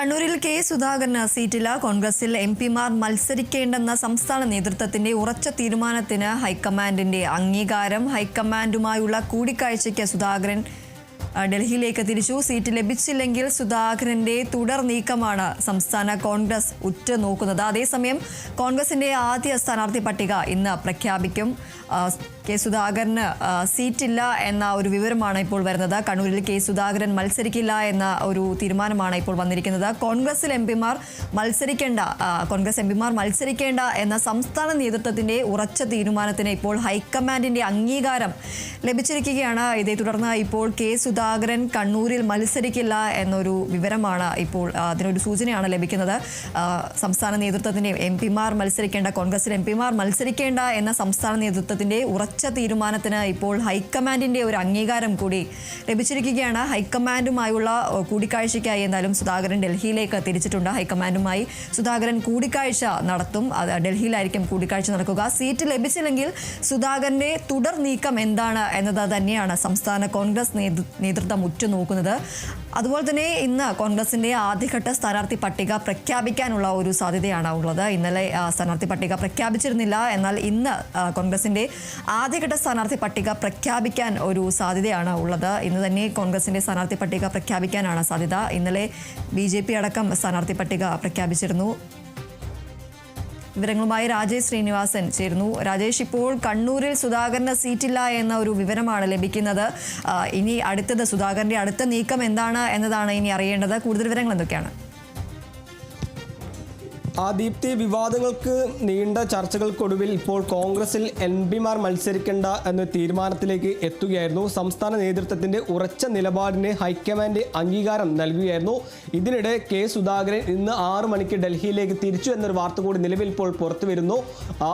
കണ്ണൂരിൽ കെ സുധാകരന് സീറ്റില്ല. കോൺഗ്രസിൽ എംപിമാർ മത്സരിക്കേണ്ടെന്ന സംസ്ഥാന നേതൃത്വത്തിന്റെ ഉറച്ച തീരുമാനത്തിന് ഹൈക്കമാൻഡിന്റെ അംഗീകാരം. ഹൈക്കമാൻഡുമായുള്ള കൂടിക്കാഴ്ചയ്ക്ക് സുധാകരൻ ഡൽഹിയിലേക്ക് തിരിച്ചു. സീറ്റ് ലഭിച്ചില്ലെങ്കിൽ സുധാകരന്റെ തുടർ നീക്കമാണ് സംസ്ഥാന കോൺഗ്രസ് ഉറ്റുനോക്കുന്നത്. അതേസമയം കോൺഗ്രസിന്റെ ആദ്യ സ്ഥാനാർത്ഥി പട്ടിക ഇന്ന് പ്രഖ്യാപിക്കും. കെ സുധാകരന് സീറ്റില്ല എന്ന ഒരു വിവരമാണ് ഇപ്പോൾ വരുന്നത്. കണ്ണൂരിൽ കെ സുധാകരൻ മത്സരിക്കില്ല എന്ന ഒരു തീരുമാനമാണ് ഇപ്പോൾ വന്നിരിക്കുന്നത്. കോൺഗ്രസ് എംപിമാർ മത്സരിക്കേണ്ട എന്ന സംസ്ഥാന നേതൃത്വത്തിന്റെ ഉറച്ച തീരുമാനത്തിന് ഇപ്പോൾ ഹൈക്കമാൻഡിന്റെ അംഗീകാരം ലഭിച്ചിരിക്കുകയാണ്. ഇതേ തുടർന്ന് ഇപ്പോൾ കെ സുധാകരൻ കണ്ണൂരിൽ മത്സരിക്കില്ല എന്നൊരു വിവരമാണ് ഇപ്പോൾ, അതിനൊരു സൂചനയാണ് ലഭിക്കുന്നത്. സംസ്ഥാന നേതൃത്വത്തിന്റെ കോൺഗ്രസിൽ എംപിമാർ മത്സരിക്കേണ്ട എന്ന സംസ്ഥാന നേതൃത്വത്തിന്റെ ഉറച്ച തീരുമാനത്തിന് ഇപ്പോൾ ഹൈക്കമാൻഡിന്റെ ഒരു അംഗീകാരം കൂടി ലഭിച്ചിരിക്കുകയാണ്. ഹൈക്കമാൻഡുമായുള്ള കൂടിക്കാഴ്ചയ്ക്കായി എന്തായാലും സുധാകരൻ ഡൽഹിയിലേക്ക് തിരിച്ചിട്ടുണ്ട്. ഹൈക്കമാൻഡുമായി സുധാകരൻ കൂടിക്കാഴ്ച നടത്തും. ഡൽഹിയിലായിരിക്കും കൂടിക്കാഴ്ച നടക്കുക. സീറ്റ് ലഭിച്ചില്ലെങ്കിൽ സുധാകരന്റെ തുടർ നീക്കം എന്താണ് എന്നത് തന്നെയാണ് സംസ്ഥാന കോൺഗ്രസ് നേതൃത്വം ഉറ്റുനോക്കുന്നത്. അതുപോലെ തന്നെ ഇന്ന് കോൺഗ്രസിന്റെ ആദ്യഘട്ട സ്ഥാനാർത്ഥി പട്ടിക പ്രഖ്യാപിക്കാനുള്ള ഒരു സാധ്യതയാണ് ഉള്ളത്. ഇന്നലെ സ്ഥാനാർത്ഥി പട്ടിക പ്രഖ്യാപിച്ചിരുന്നില്ല. എന്നാൽ ഇന്ന് കോൺഗ്രസിന്റെ ആദ്യഘട്ട സ്ഥാനാർത്ഥി പട്ടിക പ്രഖ്യാപിക്കാൻ ഒരു സാധ്യതയാണ് ഉള്ളത്. ഇന്ന് തന്നെ കോൺഗ്രസിന്റെ സ്ഥാനാർത്ഥി പട്ടിക പ്രഖ്യാപിക്കാനാണ് സാധ്യത. ഇന്നലെ BJP അടക്കം സ്ഥാനാർത്ഥി പട്ടിക പ്രഖ്യാപിച്ചിരുന്നു. വിവരങ്ങളുമായി രാജേഷ് ശ്രീനിവാസൻ ചേരുന്നു. രാജേഷ്, ഇപ്പോൾ കണ്ണൂരിൽ സുധാകരന് സീറ്റില്ല എന്ന ഒരു വിവരമാണ് ലഭിക്കുന്നത്. ഇനി അടുത്തത് സുധാകരന്റെ അടുത്ത നീക്കം എന്താണ് എന്നതാണ് ഇനി അറിയേണ്ടത്. കൂടുതൽ വിവരങ്ങൾ എന്തൊക്കെയാണ്? ദീപ്തി, വിവാദങ്ങൾക്ക് നീണ്ട ചർച്ചകൾക്കൊടുവിൽ ഇപ്പോൾ കോൺഗ്രസിൽ എംപിമാർ മത്സരിക്കേണ്ട എന്ന തീരുമാനത്തിലേക്ക് എത്തുകയായിരുന്നു. സംസ്ഥാന നേതൃത്വത്തിന്റെ ഉറച്ച നിലപാടിന് ഹൈക്കമാൻഡ് അംഗീകാരം നൽകുകയായിരുന്നു. ഇതിനിടെ കെ സുധാകരൻ ഇന്ന് 6 മണിക്ക് ഡൽഹിയിലേക്ക് തിരിച്ചു എന്നൊരു വാർത്ത കൂടി നിലവിൽ ഇപ്പോൾ പുറത്തു വരുന്നു.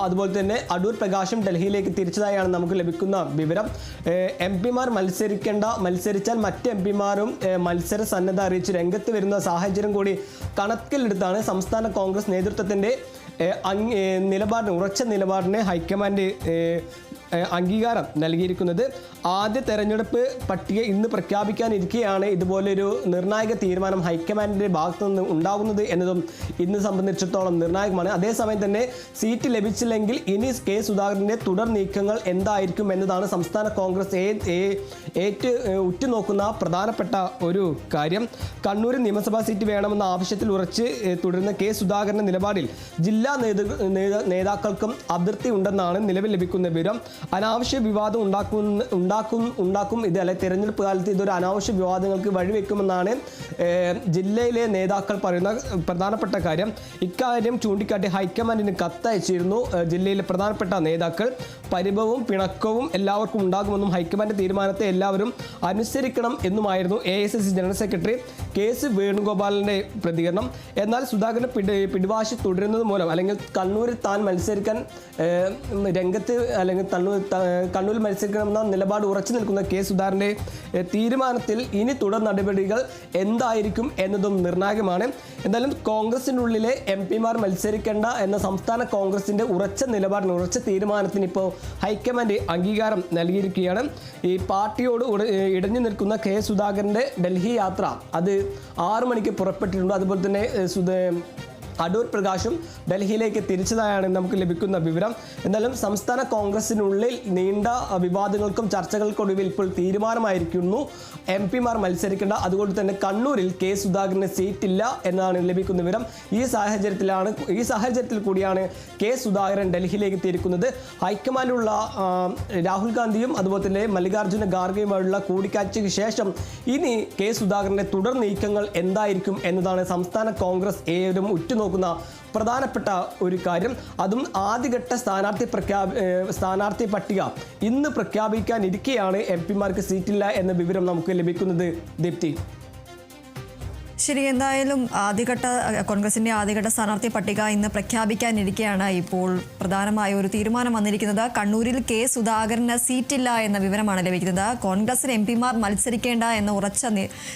അതുപോലെ തന്നെ അടൂർ പ്രകാശും ഡൽഹിയിലേക്ക് തിരിച്ചതായാണ് നമുക്ക് ലഭിക്കുന്ന വിവരം. എംപിമാർ മത്സരിച്ചാൽ മറ്റ് എംപിമാരും മത്സര സന്നദ്ധ അറിയിച്ച് രംഗത്ത് വരുന്ന സാഹചര്യം കൂടി കണക്കിലെടുത്താണ് സംസ്ഥാന കോൺഗ്രസ് നേതൃത്വത്തിന്റെ ഉറച്ച നിലപാടിന് ഹൈക്കമാൻഡ് അംഗീകാരം നൽകിയിരിക്കുന്നത്. ആദ്യ തെരഞ്ഞെടുപ്പ് പട്ടിക ഇന്ന് പ്രഖ്യാപിക്കാനിരിക്കെയാണ് ഇതുപോലൊരു നിർണായക തീരുമാനം ഹൈക്കമാൻഡിന്റെ ഭാഗത്തു നിന്ന് ഉണ്ടാകുന്നത് എന്നതും ഇന്ന് സംബന്ധിച്ചിടത്തോളം നിർണായകമാണ്. അതേസമയം തന്നെ സീറ്റ് ലഭിച്ചില്ലെങ്കിൽ ഇനി കെ സുധാകരന്റെ തുടർ നീക്കങ്ങൾ എന്തായിരിക്കും എന്നതാണ് സംസ്ഥാന കോൺഗ്രസ് ഉറ്റുനോക്കുന്ന പ്രധാനപ്പെട്ട ഒരു കാര്യം. കണ്ണൂർ നിയമസഭാ സീറ്റ് വേണമെന്ന ആവശ്യത്തിൽ ഉറച്ച് തുടരുന്ന കെ സുധാകരന്റെ നിലപാടിൽ ജില്ലാ നേതാക്കൾക്കും അതൃപ്തി ഉണ്ടെന്നാണ് നിലവിൽ ലഭിക്കുന്ന വിവരം. അനാവശ്യ വിവാദം ഉണ്ടാക്കും ഇതല്ല, തെരഞ്ഞെടുപ്പ് കാലത്ത് ഇതൊരു അനാവശ്യ വിവാദങ്ങൾക്ക് വഴിവെക്കുമെന്നാണ് ജില്ലയിലെ നേതാക്കൾ പറയുന്ന പ്രധാനപ്പെട്ട കാര്യം. ഇക്കാര്യം ചൂണ്ടിക്കാട്ടി ഹൈക്കമാൻഡിന് കത്തയച്ചിരുന്നു ജില്ലയിലെ പ്രധാനപ്പെട്ട നേതാക്കൾ. പരിഭവവും പിണക്കവും എല്ലാവർക്കും ഉണ്ടാകുമെന്നും ഹൈക്കമാൻഡ് തീരുമാനത്തെ എല്ലാവരും അനുസരിക്കണം എന്നുമായിരുന്നു AICC ജനറൽ സെക്രട്ടറി KC വേണുഗോപാലിന്റെ പ്രതികരണം. എന്നാൽ സുധാകരൻ പിടിവാശി തുടരുന്നത് മൂലം അല്ലെങ്കിൽ കണ്ണൂരിൽ താൻ മത്സരിക്കാൻ രംഗത്ത് അല്ലെങ്കിൽ കണ്ണൂരിൽ മത്സരിക്കണമെന്ന നിലപാട് ഉറച്ചു നിൽക്കുന്ന കെ സുധാകരന്റെ തീരുമാനത്തിൽ ഇനി തുടർ നടപടികൾ എന്തായിരിക്കും എന്നതും നിർണായകമാണ്. എന്തായാലും കോൺഗ്രസിനുള്ളിലെ എംപിമാർ മത്സരിക്കേണ്ട എന്ന സംസ്ഥാന കോൺഗ്രസിന്റെ ഉറച്ച തീരുമാനത്തിന് ഇപ്പോൾ ഹൈക്കമാൻഡ് അംഗീകാരം നൽകിയിരിക്കുകയാണ്. ഈ പാർട്ടിയോട് ഇടഞ്ഞു നിൽക്കുന്ന കെ സുധാകരന്റെ ഡൽഹി യാത്ര അത് 6 മണിക്ക് പുറപ്പെട്ടിട്ടുണ്ട്. അതുപോലെ തന്നെ അടൂർ പ്രകാശും ഡൽഹിയിലേക്ക് തിരിച്ചതായാണ് നമുക്ക് ലഭിക്കുന്ന വിവരം. എന്നാലും സംസ്ഥാന കോൺഗ്രസിനുള്ളിൽ നീണ്ട വിവാദങ്ങൾക്കും ചർച്ചകൾക്കൊടുവിൽ ഇപ്പോൾ തീരുമാനമായിരിക്കുന്നു എംപിമാർ മത്സരിക്കേണ്ട. അതുകൊണ്ട് തന്നെ കണ്ണൂരിൽ കെ സുധാകരന് സീറ്റില്ല എന്നാണ് ലഭിക്കുന്ന വിവരം. ഈ സാഹചര്യത്തിൽ കൂടിയാണ് കെ സുധാകരൻ ഡൽഹിയിലേക്ക് തിരിക്കുന്നത്. ഹൈക്കമാൻഡുള്ള രാഹുൽ ഗാന്ധിയും അതുപോലെ തന്നെ മല്ലികാർജ്ജുന ഖാർഗെയുമായുള്ള കൂടിക്കാഴ്ചയ്ക്ക് ശേഷം ഇനി കെ സുധാകരന്റെ തുടർ നീക്കങ്ങൾ എന്തായിരിക്കും എന്നതാണ് സംസ്ഥാന കോൺഗ്രസ് ഏവരും ഉറ്റുനോക്കുന്നത് പ്രധാനപ്പെട്ട ഒരു കാര്യം. അതും ആദ്യഘട്ട സ്ഥാനാർത്ഥി പട്ടിക ഇന്ന് പ്രഖ്യാപിക്കാനിരിക്കെയാണ് എംപിമാർക്ക് സീറ്റില്ല എന്ന വിവരം നമുക്ക് ലഭിക്കുന്നത്. ദീപ്തി, ശരി, എന്തായാലും കോൺഗ്രസിന്റെ ആദ്യഘട്ട സ്ഥാനാർത്ഥി പട്ടിക ഇന്ന് പ്രഖ്യാപിക്കാനിരിക്കെയാണ് ഇപ്പോൾ പ്രധാനമായ ഒരു തീരുമാനം വന്നിരിക്കുന്നത്. കണ്ണൂരിൽ കെ സുധാകരന് സീറ്റില്ല എന്ന വിവരമാണ് ലഭിക്കുന്നത്. കോൺഗ്രസിന് എംപിമാർ മത്സരിക്കേണ്ട എന്ന ഉറച്ച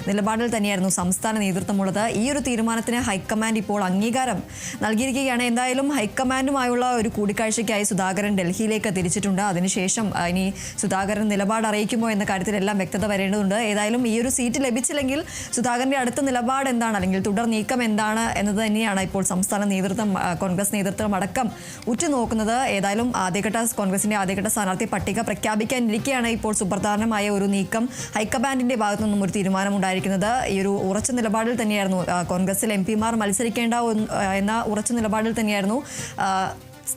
നിലപാടിൽ തന്നെയായിരുന്നു സംസ്ഥാന നേതൃത്വമുള്ളത്. ഈ ഒരു തീരുമാനത്തിന് ഹൈക്കമാൻഡ് ഇപ്പോൾ അംഗീകാരം നൽകിയിരിക്കുകയാണ്. എന്തായാലും ഹൈക്കമാൻഡുമായുള്ള ഒരു കൂടിക്കാഴ്ചയ്ക്കായി സുധാകരൻ ഡൽഹിയിലേക്ക് തിരിച്ചിട്ടുണ്ട്. അതിനുശേഷം ഇനി സുധാകരൻ നിലപാട് അറിയിക്കുമോ എന്ന കാര്യത്തിലെല്ലാം വ്യക്തത വരേണ്ടതുണ്ട്. ഏതായാലും ഈ ഒരു സീറ്റ് ലഭിച്ചില്ലെങ്കിൽ സുധാകരന്റെ അടുത്ത നിലപാട് നിലപാട് എന്താണ്, അല്ലെങ്കിൽ തുടർ നീക്കം എന്താണ് എന്നത് തന്നെയാണ് ഇപ്പോൾ സംസ്ഥാന നേതൃത്വം, കോൺഗ്രസ് നേതൃത്വം അടക്കം ഉറ്റുനോക്കുന്നത്. ഏതായാലും കോൺഗ്രസിന്റെ ആദ്യഘട്ട സ്ഥാനാർത്ഥി പട്ടിക പ്രഖ്യാപിക്കാനിരിക്കെയാണ് ഇപ്പോൾ സുപ്രധാനമായ ഒരു നീക്കം. ഹൈക്കമാൻഡിന്റെ ഭാഗത്തു നിന്നും ഒരു തീരുമാനമുണ്ടായിരിക്കുന്നത്. ഈ ഒരു ഉറച്ച നിലപാടിൽ തന്നെയായിരുന്നു കോൺഗ്രസിൽ MP-മാർ മത്സരിക്കേണ്ട എന്ന ഉറച്ച നിലപാടിൽ തന്നെയായിരുന്നു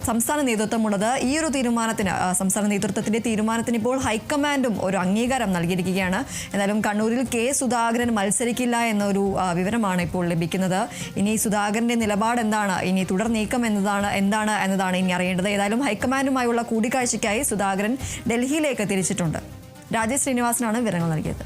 സംസ്ഥാന നേതൃത്വമുള്ളത്. ഈ ഒരു തീരുമാനത്തിന്, സംസ്ഥാന നേതൃത്വത്തിന്റെ തീരുമാനത്തിന് ഇപ്പോൾ ഹൈക്കമാൻഡും ഒരു അംഗീകാരം നൽകിയിരിക്കുകയാണ്. എന്നാലും കണ്ണൂരിൽ സുധാകരൻ മത്സരിക്കില്ല എന്നൊരു വിവരമാണ് ഇപ്പോൾ ലഭിക്കുന്നത്. ഇനി സുധാകരന്റെ നിലപാട് എന്താണ്, ഇനി തുടർ നീക്കം എന്താണ് എന്നതാണ് ഇനി അറിയേണ്ടത്. ഏതായാലും ഹൈക്കമാൻഡുമായുള്ള കൂടിക്കാഴ്ചയ്ക്കായി സുധാകരൻ ഡൽഹിയിലേക്ക് തിരിച്ചിട്ടുണ്ട്. രാജേഷ് ശ്രീനിവാസനാണ് വിവരങ്ങൾ നൽകിയത്.